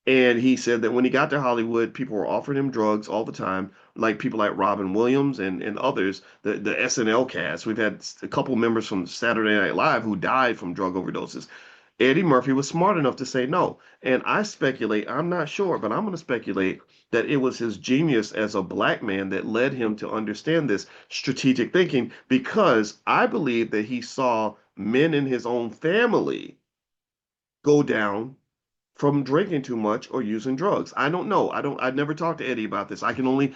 And he said that when he got to Hollywood, people were offering him drugs all the time, like people like Robin Williams and others, the SNL cast. We've had a couple members from Saturday Night Live who died from drug overdoses. Eddie Murphy was smart enough to say no. And I speculate, I'm not sure, but I'm going to speculate that it was his genius as a black man that led him to understand this strategic thinking because I believe that he saw men in his own family go down from drinking too much or using drugs. I don't know. I've never talked to Eddie about this. I can only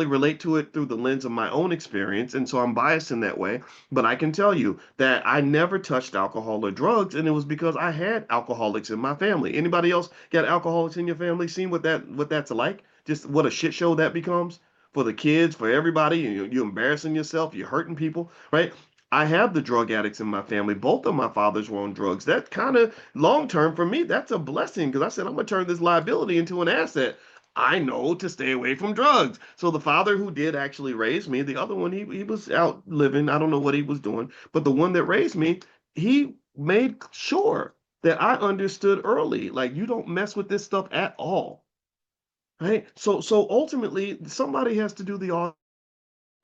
relate to it through the lens of my own experience, and so I'm biased in that way. But I can tell you that I never touched alcohol or drugs, and it was because I had alcoholics in my family. Anybody else got alcoholics in your family? Seen what that's like? Just what a shit show that becomes for the kids, for everybody. You're embarrassing yourself, you're hurting people, right? I have the drug addicts in my family. Both of my fathers were on drugs. That kind of long term for me, that's a blessing because I said I'm gonna turn this liability into an asset. I know to stay away from drugs. So the father who did actually raise me, the other one he was out living. I don't know what he was doing, but the one that raised me, he made sure that I understood early, like you don't mess with this stuff at all, right? So ultimately, somebody has to do the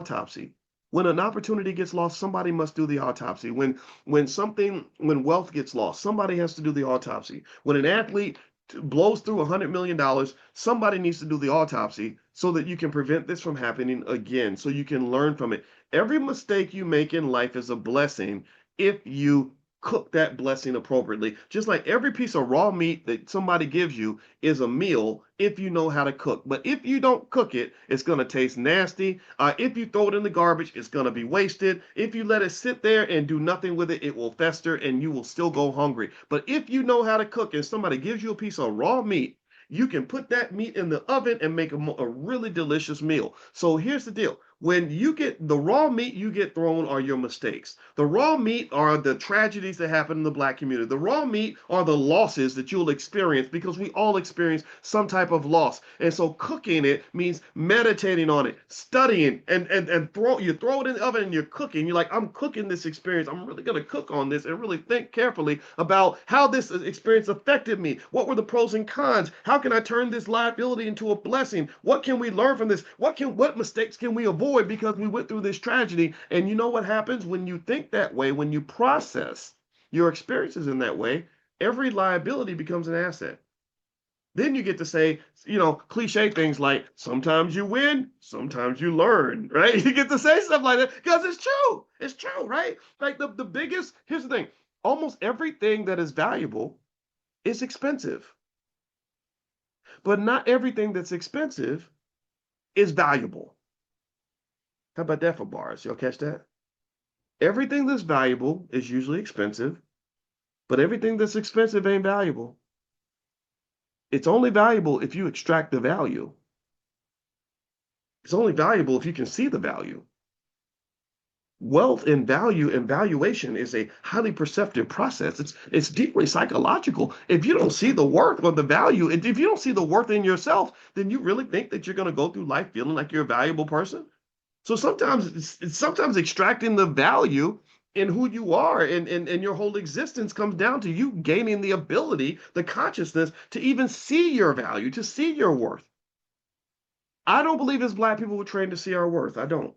autopsy. When an opportunity gets lost, somebody must do the autopsy. When wealth gets lost, somebody has to do the autopsy. When an athlete blows through $100 million, somebody needs to do the autopsy so that you can prevent this from happening again, so you can learn from it. Every mistake you make in life is a blessing if you cook that blessing appropriately. Just like every piece of raw meat that somebody gives you is a meal if you know how to cook. But if you don't cook it, it's going to taste nasty. If you throw it in the garbage, it's going to be wasted. If you let it sit there and do nothing with it, it will fester and you will still go hungry. But if you know how to cook and somebody gives you a piece of raw meat, you can put that meat in the oven and make a really delicious meal. So here's the deal. When you get the raw meat you get thrown are your mistakes. The raw meat are the tragedies that happen in the black community. The raw meat are the losses that you'll experience because we all experience some type of loss. And so cooking it means meditating on it, studying, and throw it in the oven and you're cooking. You're like, I'm cooking this experience. I'm really gonna cook on this and really think carefully about how this experience affected me. What were the pros and cons? How can I turn this liability into a blessing? What can we learn from this? What mistakes can we avoid because we went through this tragedy? And you know what happens when you think that way, when you process your experiences in that way, every liability becomes an asset. Then you get to say, cliche things like sometimes you win, sometimes you learn, right? You get to say stuff like that because it's true. It's true, right? Like the biggest, here's the thing, almost everything that is valuable is expensive, but not everything that's expensive is valuable. How about that for bars? Y'all catch that? Everything that's valuable is usually expensive, but everything that's expensive ain't valuable. It's only valuable if you extract the value. It's only valuable if you can see the value. Wealth and value and valuation is a highly perceptive process. It's deeply psychological. If you don't see the worth or the value, if you don't see the worth in yourself, then you really think that you're going to go through life feeling like you're a valuable person. So sometimes it's sometimes extracting the value in who you are and your whole existence comes down to you gaining the ability, the consciousness to even see your value, to see your worth. I don't believe as black people we're trained to see our worth. I don't.